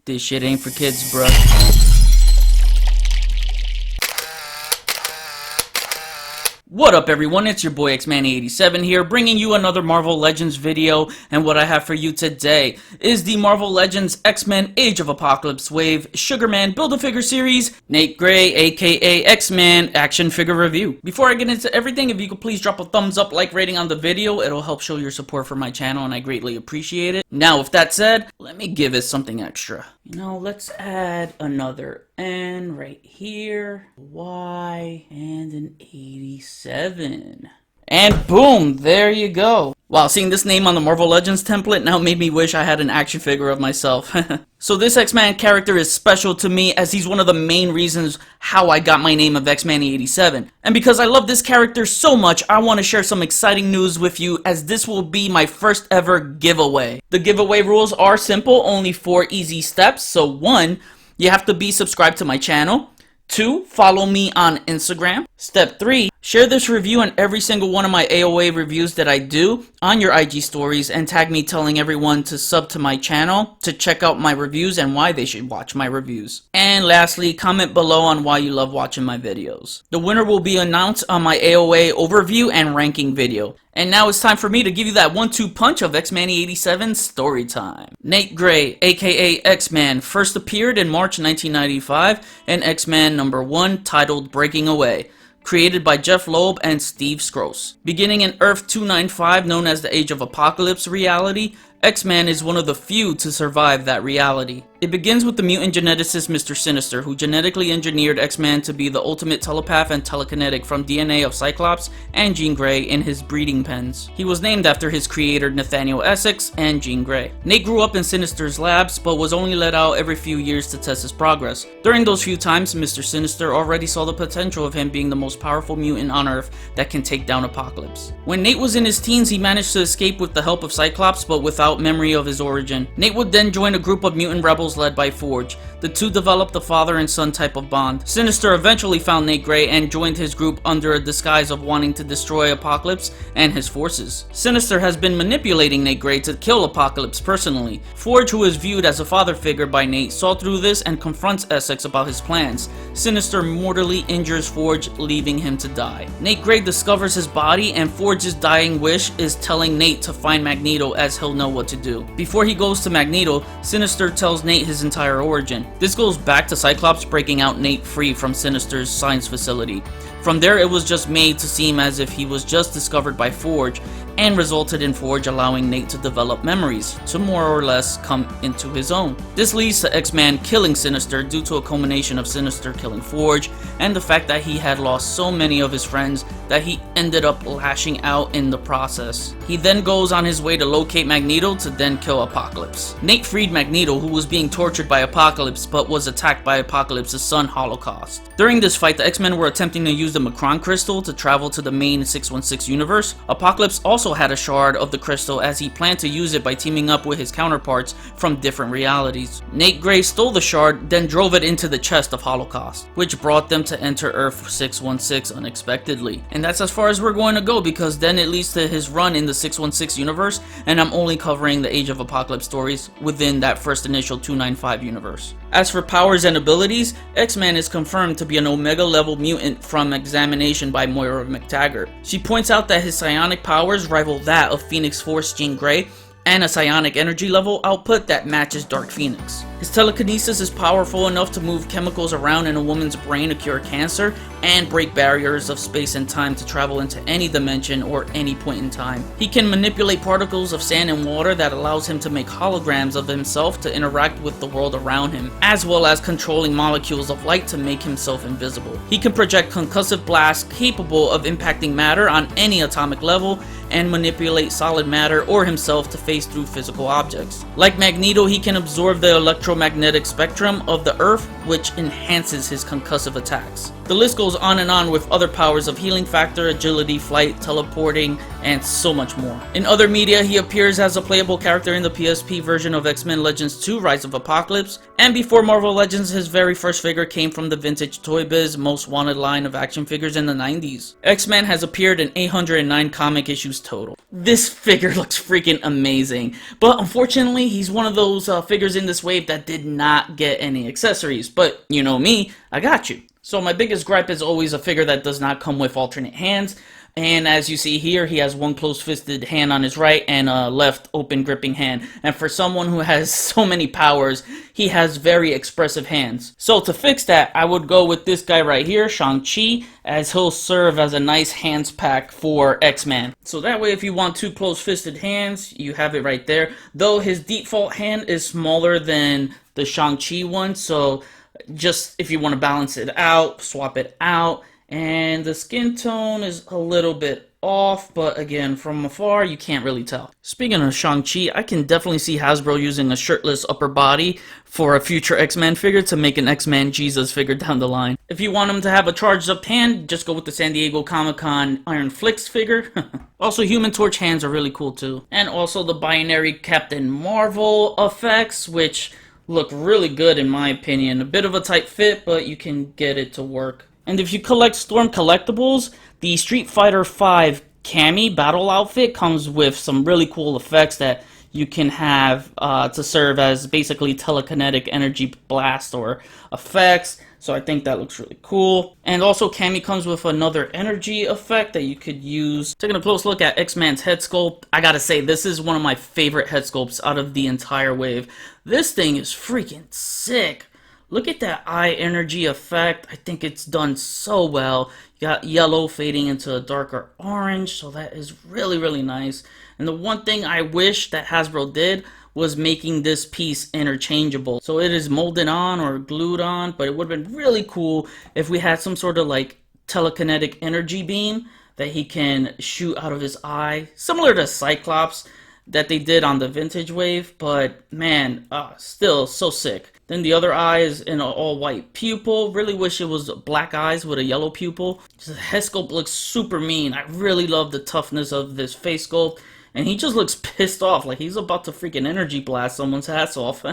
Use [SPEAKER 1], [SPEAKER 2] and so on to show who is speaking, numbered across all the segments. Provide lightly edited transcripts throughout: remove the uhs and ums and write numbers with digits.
[SPEAKER 1] This shit ain't for kids, bruh. What up everyone, it's your boy X-Man87 here, bringing you another Marvel Legends video, and what I have for you today is the Marvel Legends X-Men Age of Apocalypse Wave Sugarman Build-A-Figure Series, Nate Gray aka X-Man action figure review. Before I get into everything, if you could please drop a thumbs up, like rating on the video, it'll help show your support for my channel and I greatly appreciate it. Now with that said, let me give it something extra. You know, let's add another N right here, Y, and an 87. And boom, there you go. Wow, seeing this name on the Marvel Legends template now made me wish I had an action figure of myself. So this X-Man character is special to me as he's one of the main reasons how I got my name of X-Man 87. And because I love this character so much, I want to share some exciting news with you as this will be my first ever giveaway. The giveaway rules are simple, only 4 easy steps. So 1, you have to be subscribed to my channel. 2, follow me on Instagram. Step 3, share this review and every single one of my AOA reviews that I do on your IG stories and tag me telling everyone to sub to my channel to check out my reviews and why they should watch my reviews. And lastly, comment below on why you love watching my videos. The winner will be announced on my AOA overview and ranking video. And now it's time for me to give you that 1-2 punch of X-Man 87 story time. Nate Gray, aka X-Man, first appeared in March 1995 in X-Man #1 titled Breaking Away, created by Jeff Loeb and Steve Skroce. Beginning in Earth 295, known as the Age of Apocalypse reality, X-Man is one of the few to survive that reality. It begins with the mutant geneticist Mr. Sinister, who genetically engineered X-Man to be the ultimate telepath and telekinetic from DNA of Cyclops and Jean Grey in his breeding pens. He was named after his creator Nathaniel Essex and Jean Grey. Nate grew up in Sinister's labs, but was only let out every few years to test his progress. During those few times, Mr. Sinister already saw the potential of him being the most powerful mutant on Earth that can take down Apocalypse. When Nate was in his teens, he managed to escape with the help of Cyclops, but without memory of his origin. Nate would then join a group of mutant rebels led by Forge. The two developed a father and son type of bond. Sinister eventually found Nate Gray and joined his group under a disguise of wanting to destroy Apocalypse and his forces. Sinister has been manipulating Nate Gray to kill Apocalypse personally. Forge, who is viewed as a father figure by Nate, saw through this and confronts Essex about his plans. Sinister mortally injures Forge, leaving him to die. Nate Gray discovers his body, and Forge's dying wish is telling Nate to find Magneto as he'll know what to do. Before he goes to Magneto, Sinister tells Nate his entire origin. This goes back to Cyclops breaking out Nate free from Sinister's science facility. From there, it was just made to seem as if he was just discovered by Forge, and resulted in Forge allowing Nate to develop memories, to more or less come into his own. This leads to X-Man killing Sinister due to a culmination of Sinister killing Forge, and the fact that he had lost so many of his friends that he ended up lashing out in the process. He then goes on his way to locate Magneto to then kill Apocalypse. Nate freed Magneto, who was being tortured by Apocalypse but was attacked by Apocalypse's son Holocaust. During this fight, the X-Men were attempting to use the Macron crystal to travel to the main 616 universe. Apocalypse also had a shard of the crystal as he planned to use it by teaming up with his counterparts from different realities. Nate Gray stole the shard, then drove it into the chest of Holocaust, which brought them to enter Earth 616 unexpectedly. And that's as far as we're going to go, because then it leads to his run in the 616 universe, and I'm only covering the Age of Apocalypse stories within that first initial 295 universe. As for powers and abilities, X-Man is confirmed to be an Omega level mutant from examination by Moira McTaggart. She points out that his psionic powers rival that of Phoenix Force Jean Grey, and a psionic energy level output that matches Dark Phoenix. His telekinesis is powerful enough to move chemicals around in a woman's brain to cure cancer and break barriers of space and time to travel into any dimension or any point in time. He can manipulate particles of sand and water that allows him to make holograms of himself to interact with the world around him, as well as controlling molecules of light to make himself invisible. He can project concussive blasts capable of impacting matter on any atomic level and manipulate solid matter or himself to phase through physical objects. Like Magneto, he can absorb the electromagnetic spectrum of the Earth, which enhances his concussive attacks. The list goes on and on with other powers of healing factor, agility, flight, teleporting, and so much more. In other media, he appears as a playable character in the PSP version of X-Men Legends 2 Rise of Apocalypse, and before Marvel Legends, his very first figure came from the vintage Toy Biz Most Wanted line of action figures in the 90s. X-Men has appeared in 809 comic issues total. This figure looks freaking amazing. amazing. But unfortunately, he's one of those figures in this wave that did not get any accessories. But you know me, I got you. So my biggest gripe is always a figure that does not come with alternate hands. And as you see here, he has one closed-fisted hand on his right and a left open gripping hand. And for someone who has so many powers, he has very expressive hands. So to fix that, I would go with this guy right here, Shang-Chi, as he'll serve as a nice hands pack for X-Man. So that way, if you want two closed-fisted hands, you have it right there. Though his default hand is smaller than the Shang-Chi one, so just if you want to balance it out, swap it out. And the skin tone is a little bit off, but again, from afar, you can't really tell. Speaking of Shang-Chi, I can definitely see Hasbro using a shirtless upper body for a future X-Men figure to make an X-Men Jesus figure down the line. If you want him to have a charged up hand, just go with the San Diego Comic-Con Iron Flix figure. Also, Human Torch hands are really cool too. And also the binary Captain Marvel effects, which look really good in my opinion. A bit of a tight fit, but you can get it to work. And if you collect Storm collectibles, the Street Fighter V Cammy battle outfit comes with some really cool effects that you can have to serve as basically telekinetic energy blast or effects. So I think that looks really cool. And also Cammy comes with another energy effect that you could use. Taking a close look at X-Man's head sculpt, I gotta say this is one of my favorite head sculpts out of the entire wave. This thing is freaking sick. Look at that eye energy effect. I think it's done so well. You got yellow fading into a darker orange, so that is really, really nice. And the one thing I wish that Hasbro did was making this piece interchangeable. So it is molded on or glued on, but it would have been really cool if we had some sort of like telekinetic energy beam that he can shoot out of his eye, similar to Cyclops that they did on the vintage wave, but man, still so sick. Then the other eye is in an all-white pupil. Really wish it was black eyes with a yellow pupil. The head sculpt looks super mean. I really love the toughness of this face sculpt. And he just looks pissed off, like he's about to freaking energy blast someone's hats off.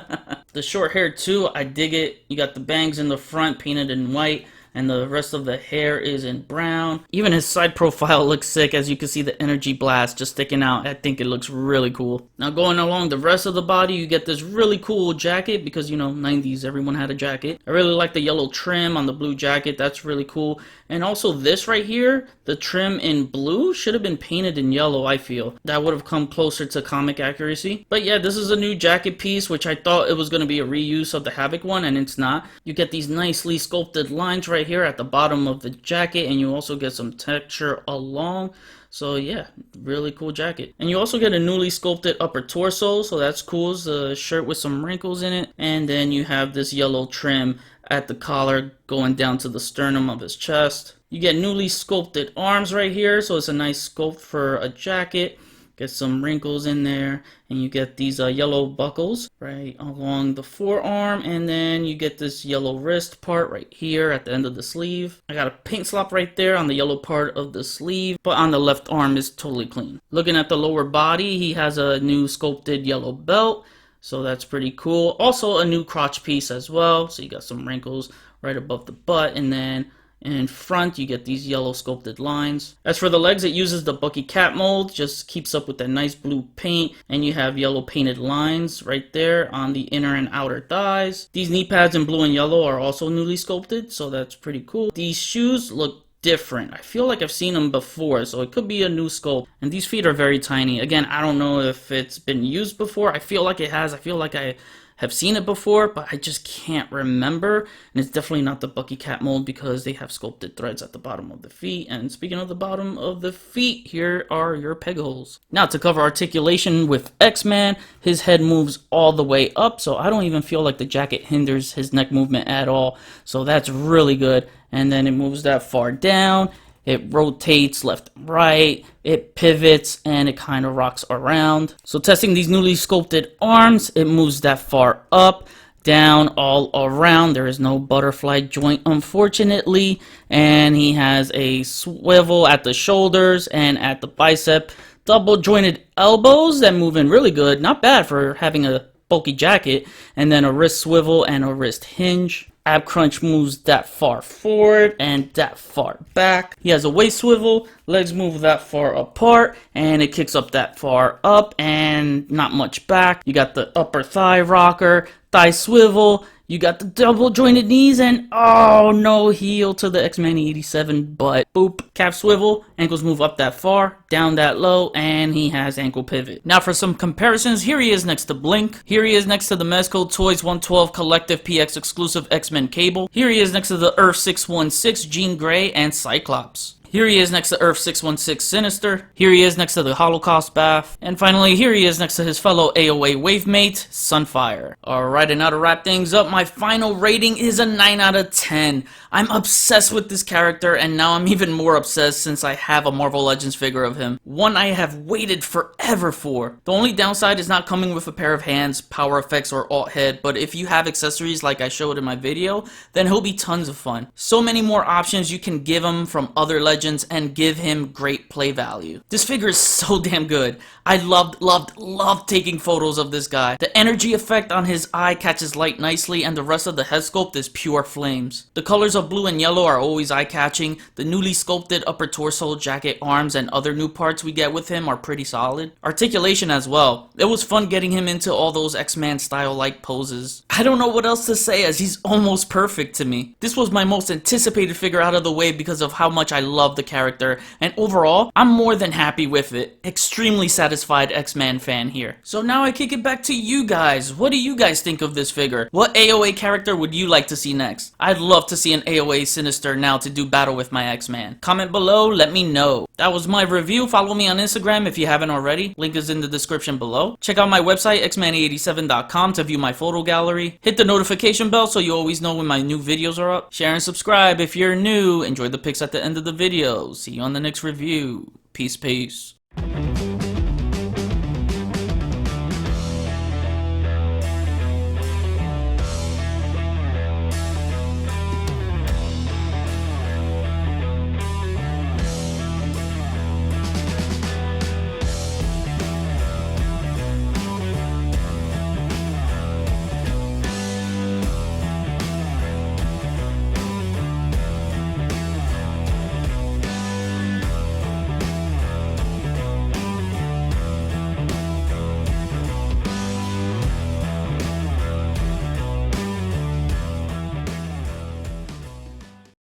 [SPEAKER 1] The short hair too, I dig it. You got the bangs in the front painted in white, and the rest of the hair is in brown. Even his side profile looks sick, as you can see the energy blast just sticking out. I think it looks really cool. Now going along the rest of the body, you get this really cool jacket, because you know, 90s, everyone had a jacket. I really like the yellow trim on the blue jacket, that's really cool. And also this right here, the trim in blue should have been painted in yellow, I feel. That would have come closer to comic accuracy. But yeah, this is a new jacket piece, which I thought it was going to be a reuse of the Havoc one, and it's not. You get these nicely sculpted lines right here at the bottom of the jacket, and you also get some texture along. So yeah, really cool jacket. And you also get a newly sculpted upper torso, so that's cool. It's a shirt with some wrinkles in it. And then you have this yellow trim at the collar going down to the sternum of his chest. You get newly sculpted arms right here, so it's a nice sculpt for a jacket. Get some wrinkles in there, and you get these yellow buckles right along the forearm, and then you get this yellow wrist part right here at the end of the sleeve. I got a paint slop right there on the yellow part of the sleeve, but on the left arm is totally clean. Looking at the lower body, he has a new sculpted yellow belt, so that's pretty cool. Also a new crotch piece as well, so you got some wrinkles right above the butt, and then in front, you get these yellow sculpted lines. As for the legs, it uses the Bucky Cat mold, just keeps up with that nice blue paint, and you have yellow painted lines right there on the inner and outer thighs. These knee pads in blue and yellow are also newly sculpted, so that's pretty cool. These shoes look different. I feel like I've seen them before, so it could be a new sculpt. And these feet are very tiny. Again, I don't know if it's been used before. I feel like it has. I feel like I have seen it before, but I just can't remember. And it's definitely not the Bucky Cat mold because they have sculpted threads at the bottom of the feet. And speaking of the bottom of the feet, here are your peg holes. Now to cover articulation with X-Man, his head moves all the way up, so I don't even feel like the jacket hinders his neck movement at all. So that's really good. And then it moves that far down. It rotates left and right, it pivots, and it kind of rocks around. So testing these newly sculpted arms, it moves that far up, down, all around. There is no butterfly joint, unfortunately. And he has a swivel at the shoulders and at the bicep. Double jointed elbows that move in really good. Not bad for having a bulky jacket. And then a wrist swivel and a wrist hinge. Ab crunch moves that far forward and that far back. He has a waist swivel, legs move that far apart, and it kicks up that far up and not much back. You got the upper thigh rocker, thigh swivel, you got the double jointed knees, and oh no, heel to the X-Men 87 butt. Boop. Calf swivel, ankles move up that far, down that low, and he has ankle pivot. Now for some comparisons, here he is next to Blink. Here he is next to the Mezco Toys 112 Collective PX exclusive X-Men Cable. Here he is next to the Earth 616 Jean Grey and Cyclops. Here he is next to Earth 616 Sinister. Here he is next to the Holocaust Bath. And finally, here he is next to his fellow AOA wave mate, Sunfire. Alright, and now to wrap things up, my final rating is a 9 out of 10. I'm obsessed with this character, and now I'm even more obsessed since I have a Marvel Legends figure of him. One I have waited forever for. The only downside is not coming with a pair of hands, power effects, or alt head, but if you have accessories like I showed in my video, then he'll be tons of fun. So many more options you can give him from other Legends and give him great play value. This figure is so damn good. I loved taking photos of this guy. The energy effect on his eye catches light nicely, and the rest of the head sculpt is pure flames. The colors of blue and yellow are always eye-catching. The newly sculpted upper torso, jacket, arms, and other new parts we get with him are pretty solid. Articulation as well. It was fun getting him into all those X-Man style-like poses. I don't know what else to say as he's almost perfect to me. This was my most anticipated figure out of the way because of how much I love the character, and overall, I'm more than happy with it. Extremely satisfied X-Man fan here. So now I kick it back to you guys. What do you guys think of this figure? What AOA character would you like to see next? I'd love to see an AOA Sinister now to do battle with my X-Man. Comment below, let me know. That was my review. Follow me on Instagram if you haven't already. Link is in the description below. Check out my website, xman87.com, to view my photo gallery. Hit the notification bell so you always know when my new videos are up. Share and subscribe if you're new. Enjoy the pics at the end of the video. See you on the next review. Peace, peace.